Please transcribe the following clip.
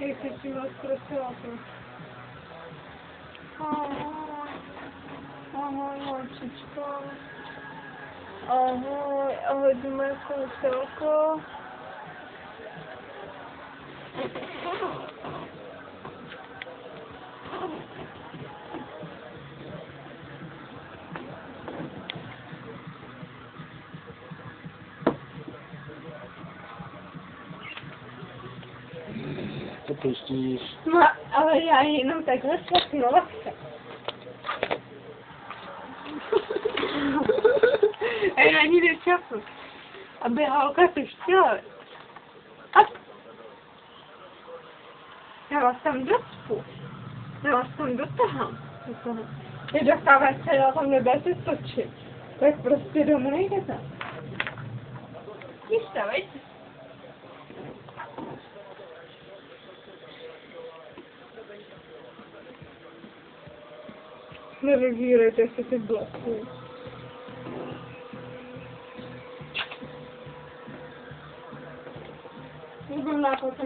Jestli si vás zprostila to. Ahoj, holčičko. Ahoj, ty moje kouselko. To pustíš. No, ale já jenom takhle šlapnula se. A já ani nečapu. Aby holka si chtěla. Já vás tam docpu. Já vás tam dotahám. Vy dostáváte se, já tam nebudete točit. Tak prostě domů nejdete. Vystavejte. Nevybírejte si ty bloky. Můžu nápad,